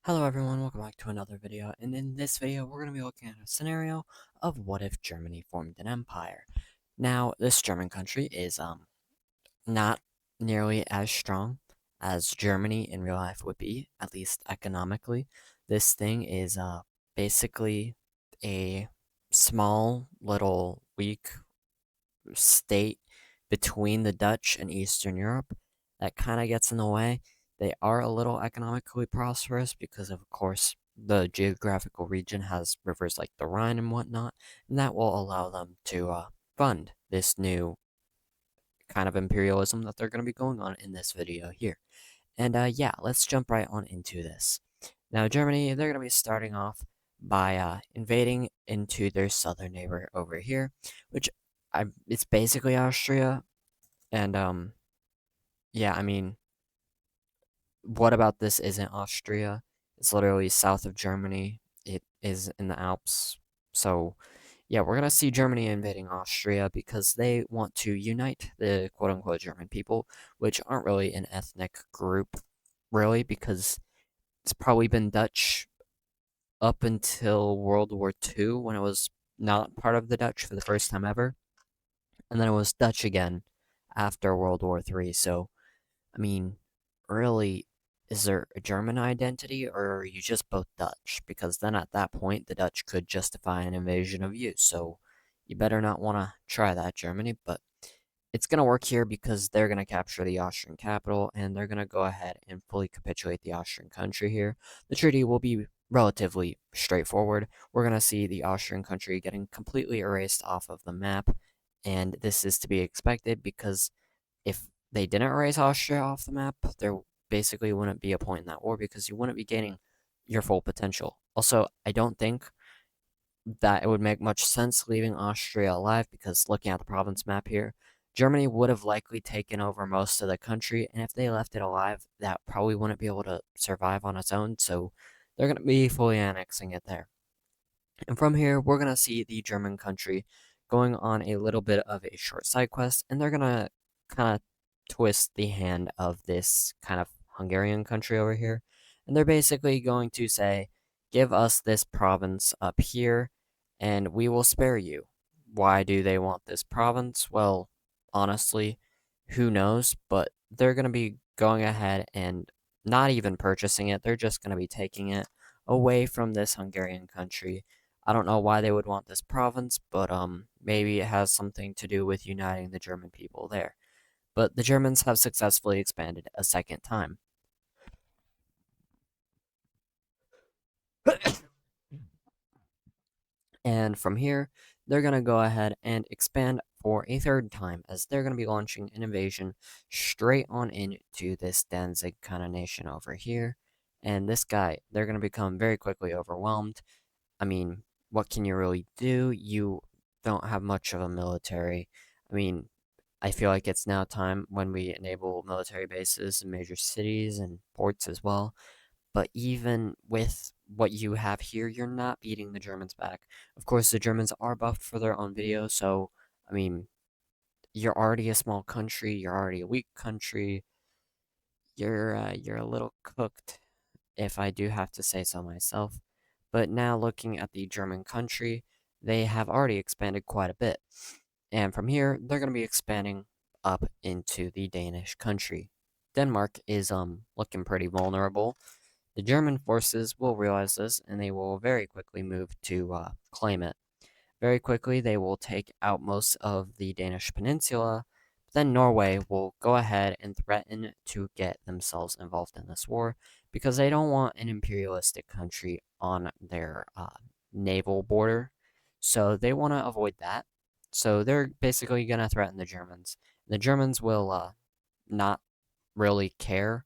Hello everyone, welcome back to another video, and in this video we're going to be looking at a scenario of what if Germany formed an empire. Now, this German country is not nearly as strong as Germany in real life would be, at least economically. This thing is basically a small little weak state between the Dutch and Eastern Europe that kind of gets in the way. They are a little economically prosperous because, of course, the geographical region has rivers like the Rhine and whatnot, and that will allow them to fund this new kind of imperialism that they're going to be going on in this video here. And yeah, let's jump right on into this. Now, Germany, they're going to be starting off by invading into their southern neighbor over here, which it's basically Austria. And yeah, I mean, what about this isn't Austria? It's literally south of Germany. It is in the Alps. So yeah, we're gonna see Germany invading Austria because they want to unite the quote unquote German people, which aren't really an ethnic group, really, because it's probably been Dutch up until World War II when it was not part of the Dutch for the first time ever. And then it was Dutch again after World War III. So, I mean, really, is there a German identity or are you just both Dutch? Because then at that point, the Dutch could justify an invasion of you. So, you better not want to try that, Germany. But it's going to work here because they're going to capture the Austrian capital and they're going to go ahead and fully capitulate the Austrian country here. The treaty will be relatively straightforward. We're going to see the Austrian country getting completely erased off of the map, and this is to be expected because if they didn't erase Austria off the map, there basically wouldn't be a point in that war because you wouldn't be gaining your full potential. Also, I don't think that it would make much sense leaving Austria alive because looking at the province map here, Germany would have likely taken over most of the country, and if they left it alive, that probably wouldn't be able to survive on its own, so they're going to be fully annexing it there. And from here, we're going to see the German country going on a little bit of a short side quest, and they're going to kind of twist the hand of this kind of Hungarian country over here. And they're basically going to say, give us this province up here, and we will spare you. Why do they want this province? Well, honestly, who knows? But they're going to be going ahead and not even purchasing it. They're just going to be taking it away from this Hungarian country. I don't know why they would want this province, but maybe it has something to do with uniting the German people there. But the Germans have successfully expanded a second time. And from here, they're going to go ahead and expand for a third time as they're going to be launching an invasion straight on into this Danzig kind of nation over here. And this guy, they're going to become very quickly overwhelmed. I mean, what can you really do? You don't have much of a military. I mean, I feel like it's now time when we enable military bases in major cities and ports as well. But even with what you have here, you're not beating the Germans back. Of course, the Germans are buffed for their own video, so, I mean, you're already a small country, you're already a weak country, you're a little cooked, if I do have to say so myself. But now looking at the German country, they have already expanded quite a bit. And from here, they're going to be expanding up into the Danish country. Denmark is looking pretty vulnerable. The German forces will realize this and they will very quickly move to claim it. Very quickly, they will take out most of the Danish peninsula. Then Norway will go ahead and threaten to get themselves involved in this war because they don't want an imperialistic country on their naval border. So they want to avoid that. So they're basically going to threaten the Germans. The Germans will not really care,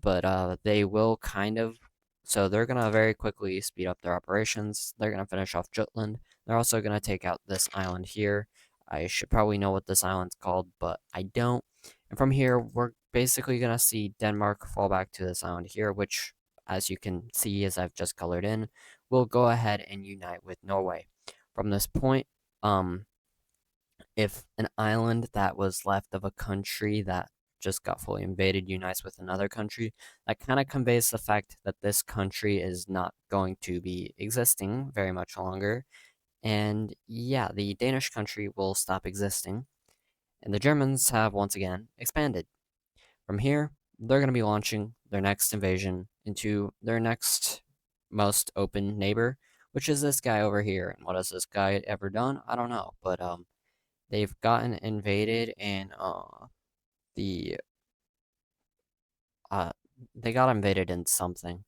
but they will kind of. So they're going to very quickly speed up their operations. They're going to finish off Jutland. They're also going to take out this island here. I should probably know what this island's called, but I don't. And from here, we're basically going to see Denmark fall back to this island here, which, as you can see, as I've just colored in, will go ahead and unite with Norway. From this point, if an island that was left of a country that just got fully invaded unites with another country, that kind of conveys the fact that this country is not going to be existing very much longer. And yeah, the Danish country will stop existing, and the Germans have once again expanded. From here, they're going to be launching their next invasion into their next most open neighbor, which is this guy over here. And what has this guy ever done? I don't know, but they've gotten invaded, and the uh they got invaded in something.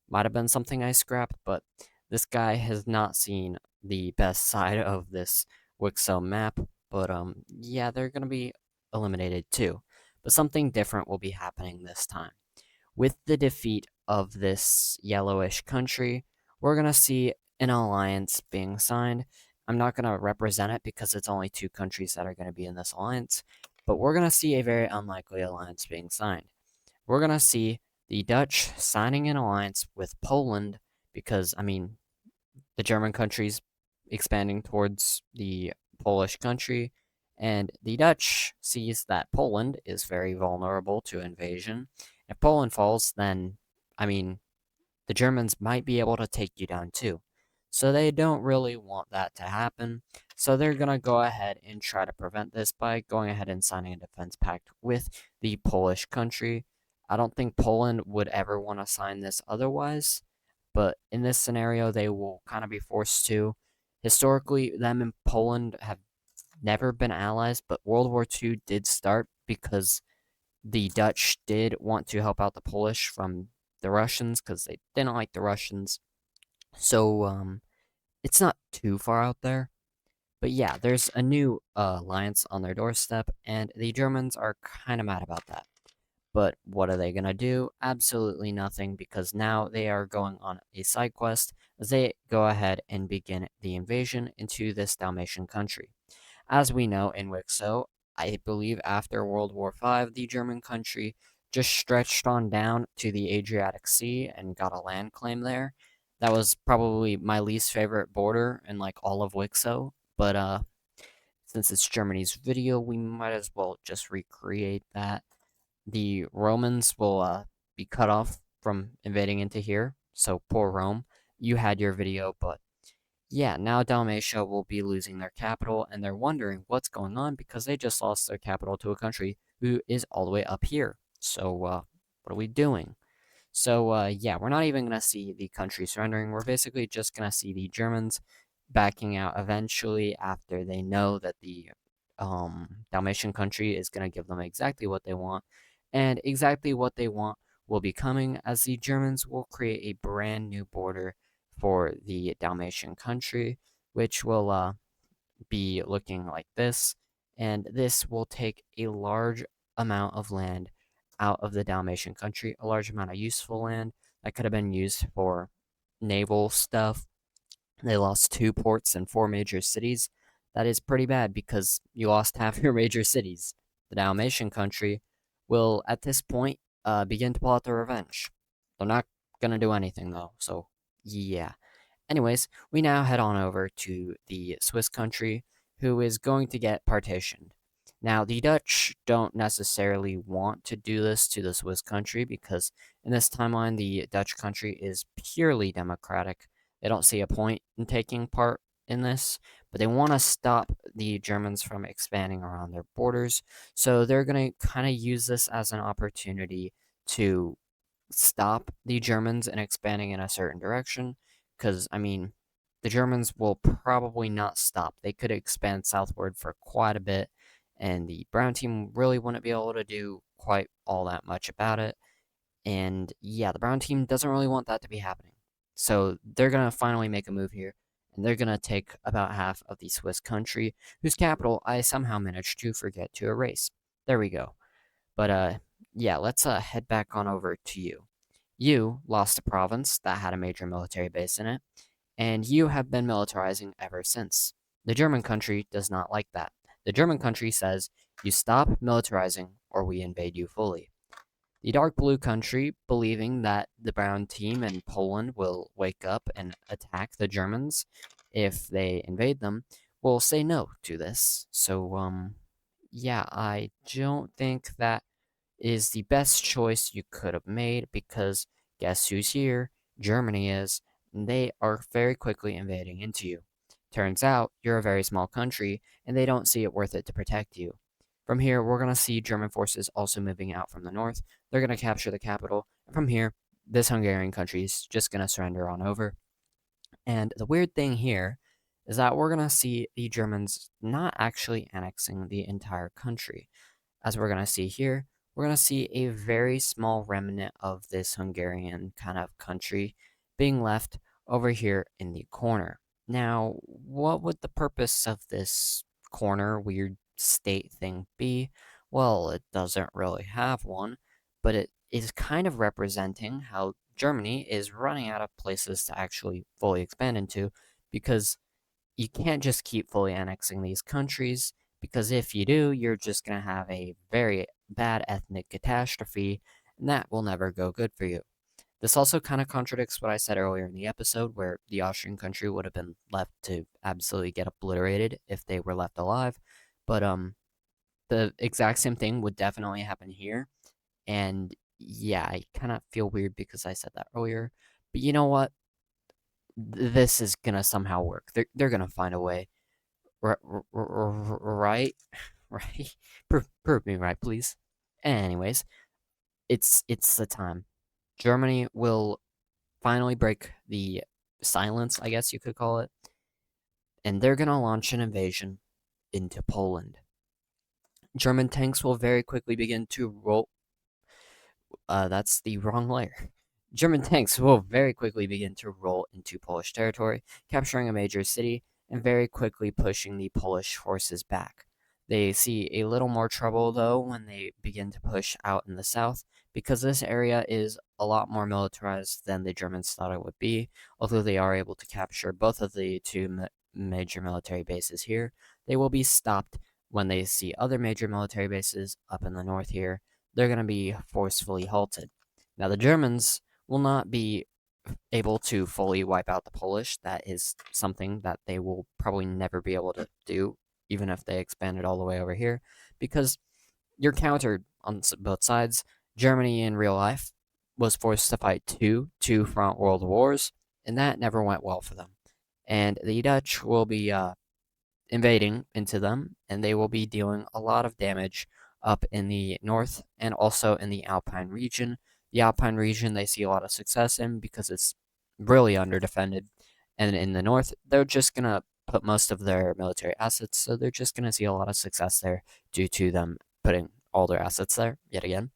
Might have been something I scrapped, but this guy has not seen the best side of this WICSO map. But yeah, they're gonna be eliminated too. But something different will be happening this time. With the defeat of this yellowish country, we're gonna see an alliance being signed. I'm not gonna represent it because it's only two countries that are gonna be in this alliance, but we're gonna see a very unlikely alliance being signed. We're going to see the Dutch signing an alliance with Poland because, I mean, the German country's expanding towards the Polish country, and the Dutch sees that Poland is very vulnerable to invasion. If Poland falls, then, I mean, the Germans might be able to take you down too. So they don't really want that to happen. So they're going to go ahead and try to prevent this by going ahead and signing a defense pact with the Polish country. I don't think Poland would ever want to sign this otherwise, but in this scenario, they will kind of be forced to. Historically, them and Poland have never been allies, but World War II did start because the Dutch did want to help out the Polish from the Russians because they didn't like the Russians. So it's not too far out there. But yeah, there's a new alliance on their doorstep, and the Germans are kind of mad about that. But what are they going to do? Absolutely nothing, because now they are going on a side quest as they go ahead and begin the invasion into this Dalmatian country. As we know in WICSO, I believe after World War V, the German country just stretched on down to the Adriatic Sea and got a land claim there. That was probably my least favorite border in like all of WICSO, but since it's Germany's video, we might as well just recreate that. The Romans will be cut off from invading into here, so poor Rome. You had your video, but yeah, now Dalmatia will be losing their capital, and they're wondering what's going on because they just lost their capital to a country who is all the way up here. So, what are we doing? So, yeah, we're not even going to see the country surrendering. We're basically just going to see the Germans backing out eventually after they know that the Dalmatian country is going to give them exactly what they want. And exactly what they want will be coming as the Germans will create a brand new border for the Dalmatian country, which will be looking like this. And this will take a large amount of land out of the Dalmatian country, a large amount of useful land that could have been used for naval stuff. They lost 2 ports and 4 major cities. That is pretty bad because you lost half your major cities. The Dalmatian country will, at this point, begin to pull out their revenge. They're not gonna do anything though, so yeah. Anyways, we now head on over to the Swiss country, who is going to get partitioned. Now, the Dutch don't necessarily want to do this to the Swiss country because in this timeline, the Dutch country is purely democratic. They don't see a point in taking part in this, but they want to stop the Germans from expanding around their borders. So they're going to kind of use this as an opportunity to stop the Germans in expanding in a certain direction. Because, I mean, the Germans will probably not stop. They could expand southward for quite a bit, and the Brown team really wouldn't be able to do quite all that much about it. And yeah, the Brown team doesn't really want that to be happening. So they're going to finally make a move here, and they're going to take about half of the Swiss country, whose capital I somehow managed to forget to erase. There we go. But yeah, let's head back on over to you. You lost a province that had a major military base in it, and you have been militarizing ever since. The German country does not like that. The German country says, you stop militarizing or we invade you fully. The dark blue country, believing that the brown team in Poland will wake up and attack the Germans if they invade them, will say no to this. So, yeah, I don't think that is the best choice you could have made because guess who's here? Germany is, and they are very quickly invading into you. Turns out you're a very small country and they don't see it worth it to protect you. From here, we're going to see German forces also moving out from the north. They're going to capture the capital. And from here, this Hungarian country is just going to surrender on over. And the weird thing here is that we're going to see the Germans not actually annexing the entire country. As we're going to see here, we're going to see a very small remnant of this Hungarian kind of country being left over here in the corner. Now, what would the purpose of this corner weird state thing be? Well, it doesn't really have one, but it is kind of representing how Germany is running out of places to actually fully expand into because you can't just keep fully annexing these countries because if you do, you're just going to have a very bad ethnic catastrophe, and that will never go good for you. This also kind of contradicts what I said earlier in the episode, where the Austrian country would have been left to absolutely get obliterated if they were left alive. But the exact same thing would definitely happen here, and yeah, I kind of feel weird because I said that earlier. But you know what? This is gonna somehow work. They're gonna find a way. Right? Right? Prove me right, please. Anyways, it's the time. Germany will finally break the silence, I guess you could call it, and they're gonna launch an invasion into Poland. German tanks will very quickly begin to roll. That's the wrong layer. German tanks will very quickly begin to roll into Polish territory, capturing a major city and very quickly pushing the Polish forces back. They see a little more trouble, though, when they begin to push out in the south, because this area is a lot more militarized than the Germans thought it would be. Although they are able to capture both of the two major military bases here, they will be stopped when they see other major military bases up in the north here. They're going to be forcefully halted. Now, the Germans will not be able to fully wipe out the Polish. That is something that they will probably never be able to do, even if they expanded all the way over here, because you're countered on both sides. Germany in real life was forced to fight two front world wars, and that never went well for them. And the Dutch will be invading into them, and they will be dealing a lot of damage up in the north and also in the Alpine region. The Alpine region they see a lot of success in because it's really underdefended, and in the north they're just gonna put most of their military assets, so they're just gonna see a lot of success there due to them putting all their assets there yet again.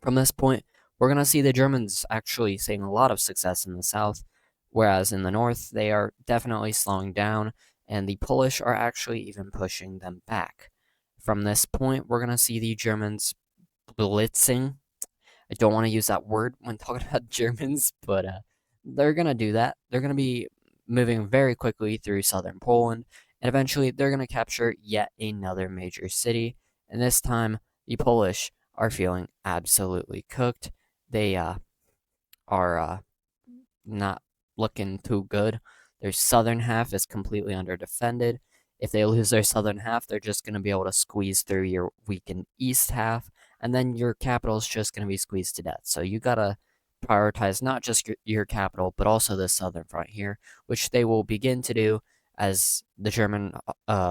From this point, we're gonna see the Germans actually seeing a lot of success in the south, whereas in the north they are definitely slowing down and the Polish are actually even pushing them back. From this point, we're going to see the Germans blitzing. I don't want to use that word when talking about Germans, but they're going to do that. They're going to be moving very quickly through southern Poland, and eventually they're going to capture yet another major city. And this time, the Polish are feeling absolutely cooked. They are not looking too good. Their southern half is completely underdefended. If they lose their southern half, they're just going to be able to squeeze through your weakened east half, and then your capital is just going to be squeezed to death. So you got to prioritize not just your capital, but also the southern front here, which they will begin to do as the German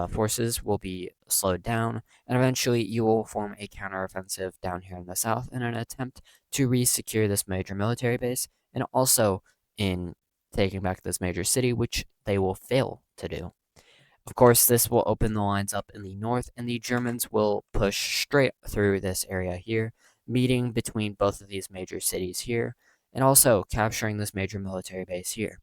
forces will be slowed down, and eventually you will form a counteroffensive down here in the south in an attempt to re-secure this major military base, and also in taking back this major city, which they will fail to do. Of course, this will open the lines up in the north, and the Germans will push straight through this area here, meeting between both of these major cities here, and also capturing this major military base here.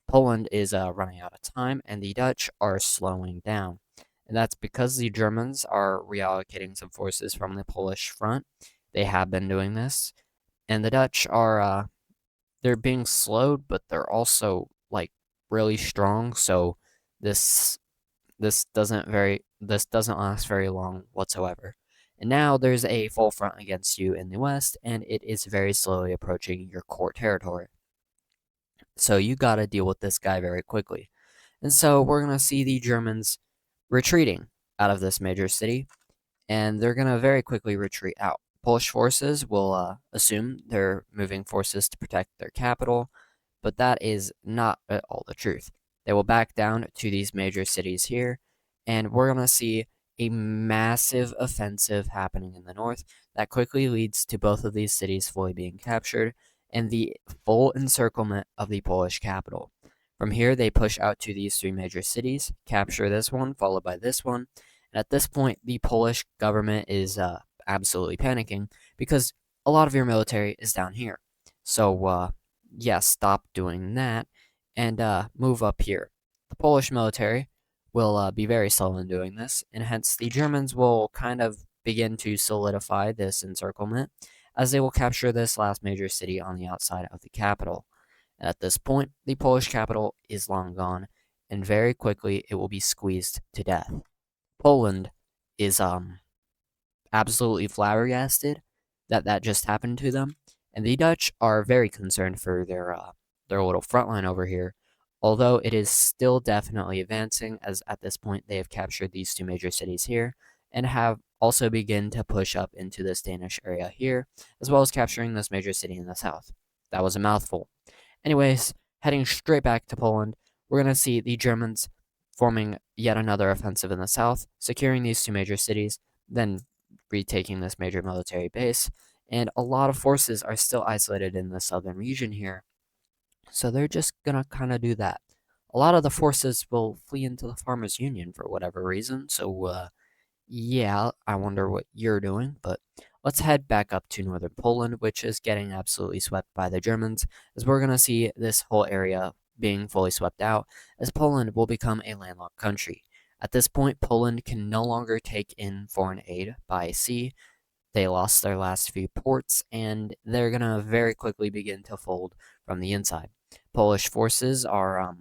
Poland is running out of time, and the Dutch are slowing down. And that's because the Germans are reallocating some forces from the Polish front. They have been doing this. And the Dutch are they're being slowed, but they're also like really strong. So this this doesn't last very long whatsoever. And now there's a full front against you in the west, and it is very slowly approaching your core territory. So you gotta deal with this guy very quickly. And so we're gonna see the Germans retreating out of this major city, and they're gonna very quickly retreat out. Polish forces will assume they're moving forces to protect their capital, but that is not at all the truth. They will back down to these major cities here, and we're going to see a massive offensive happening in the north that quickly leads to both of these cities fully being captured and the full encirclement of the Polish capital. From here, they push out to these three major cities, capture this one, followed by this one. And at this point, the Polish government is absolutely panicking because a lot of your military is down here. So, yeah, stop doing that and move up here. The Polish military will be very slow in doing this, and hence the Germans will kind of begin to solidify this encirclement as they will capture this last major city on the outside of the capital. At this point, the Polish capital is long gone, and very quickly it will be squeezed to death. Poland is absolutely flabbergasted that that just happened to them, and the Dutch are very concerned for their little front line over here. Although it is still definitely advancing, as at this point they have captured these two major cities here, and have also begun to push up into this Danish area here, as well as capturing this major city in the south. That was a mouthful. Anyways, heading straight back to Poland, we're going to see the Germans forming yet another offensive in the south, securing these two major cities, then retaking this major military base, and a lot of forces are still isolated in the southern region here. So they're just going to kind of do that. A lot of the forces will flee into the Farmers Union for whatever reason, so yeah, I wonder what you're doing, but let's head back up to northern Poland, which is getting absolutely swept by the Germans, as we're going to see this whole area being fully swept out, as Poland will become a landlocked country. At this point, Poland can no longer take in foreign aid by sea. They lost their last few ports, and they're going to very quickly begin to fold from the inside. Polish forces are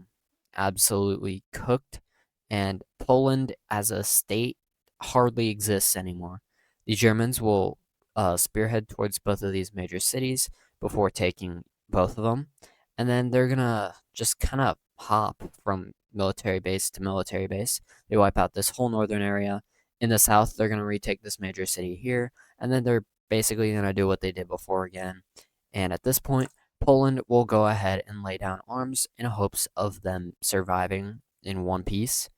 absolutely cooked, and Poland as a state hardly exists anymore. The Germans will spearhead towards both of these major cities before taking both of them, and then they're gonna just kind of hop from military base to military base. They wipe out this whole northern area. In the south, they're gonna retake this major city here, and then they're basically gonna do what they did before again. And at this point, Poland will go ahead and lay down arms in hopes of them surviving in one piece.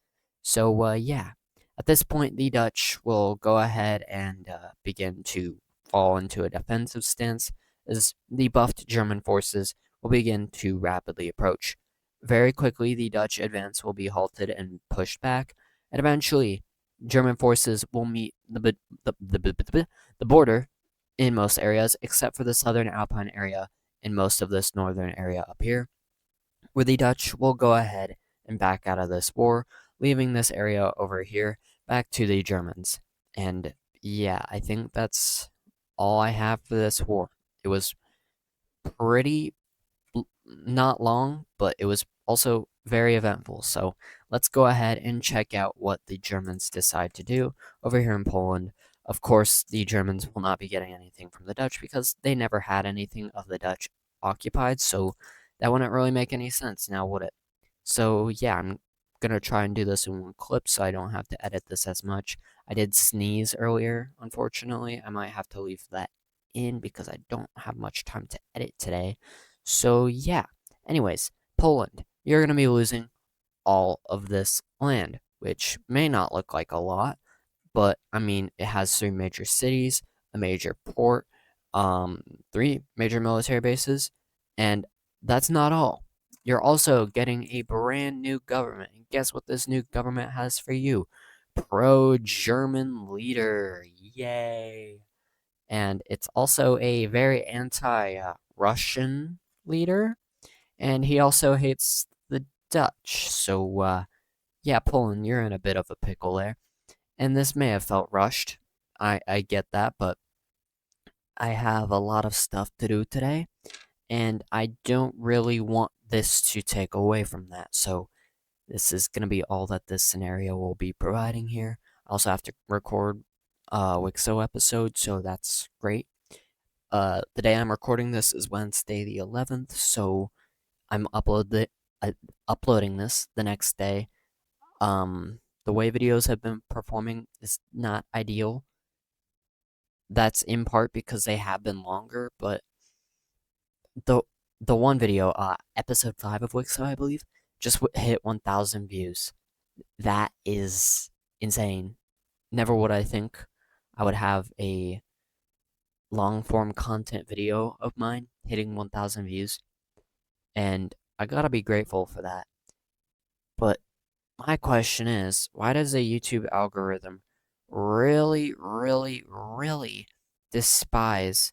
So, yeah, at this point, the Dutch will go ahead and begin to fall into a defensive stance as the buffed German forces will begin to rapidly approach. Very quickly, the Dutch advance will be halted and pushed back, and eventually, German forces will meet the border in most areas, except for the southern Alpine area and most of this northern area up here, where the Dutch will go ahead and back out of this war, leaving this area over here back to the Germans. And yeah, I think that's all I have for this war. It was pretty not long, but it was also very eventful. So let's go ahead and check out what the Germans decide to do over here in Poland. Of course, the Germans will not be getting anything from the Dutch because they never had anything of the Dutch occupied, so that wouldn't really make any sense now, would it? So yeah, I'm gonna try and do this in one clip so I don't have to edit this as much. I did sneeze earlier, unfortunately. I might have to leave that in because I don't have much time to edit today. So yeah, anyways, Poland, you're gonna be losing all of this land, which may not look like a lot, but I mean, it has three major cities, a major port, three major military bases, and that's not all. You're also getting a brand new government. And guess what this new government has for you? Pro-German leader. Yay. And it's also a very anti-Russian leader, and he also hates the Dutch. So, yeah, Poland, you're in a bit of a pickle there. And this may have felt rushed. I get that, but I have a lot of stuff to do today, and I don't really want this to take away from that. So this is going to be all that this scenario will be providing here. I also have to record a WICSO episode, so that's great. The day I'm recording this is Wednesday the 11th, so I'm uploading this the next day. The way videos have been performing is not ideal. that's in part because they have been longer, but the the one video, episode 5 of WICSO, I believe, just hit 1,000 views. That is insane. Never would I think I would have a long form content video of mine hitting 1,000 views, and I gotta be grateful for that. But my question is, why does the YouTube algorithm really, really, really despise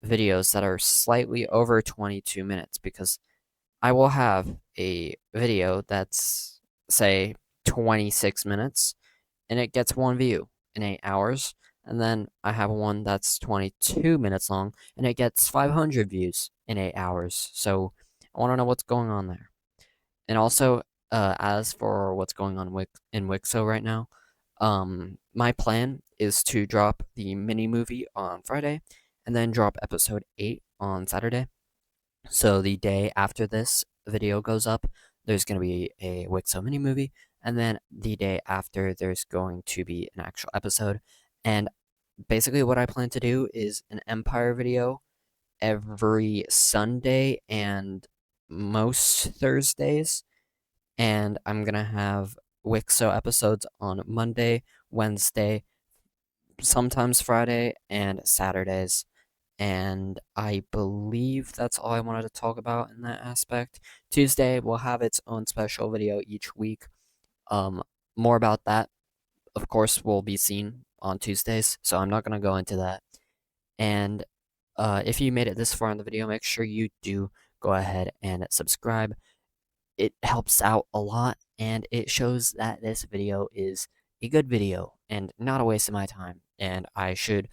videos that are slightly over 22 minutes? Because I will have a video that's, say, 26 minutes and it gets one view in 8 hours. And then I have one that's 22 minutes long and it gets 500 views in 8 hours. So I want to know what's going on there. And also, as for what's going on in WICSO right now, my plan is to drop the mini movie on Friday and then drop episode 8 on Saturday. So the day after this video goes up, there's going to be a WICSO mini movie, and then the day after, there's going to be an actual episode. And basically, what I plan to do is an Empire video every Sunday and most Thursdays, and I'm gonna have WICSO episodes on Monday, Wednesday, sometimes Friday, and Saturdays. And I believe that's all I wanted to talk about in that aspect. Tuesday will have its own special video each week. Um, More about that, of course, will be seen on Tuesdays, so I'm not gonna go into that. And if you made it this far in the video, make sure you do go ahead and subscribe. It helps out a lot, and it shows that this video is a good video and not a waste of my time, and I should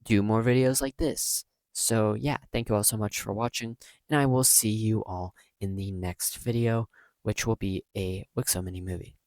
do more videos like this. So yeah, thank you all so much for watching, and I will see you all in the next video, which will be a WICSO mini movie.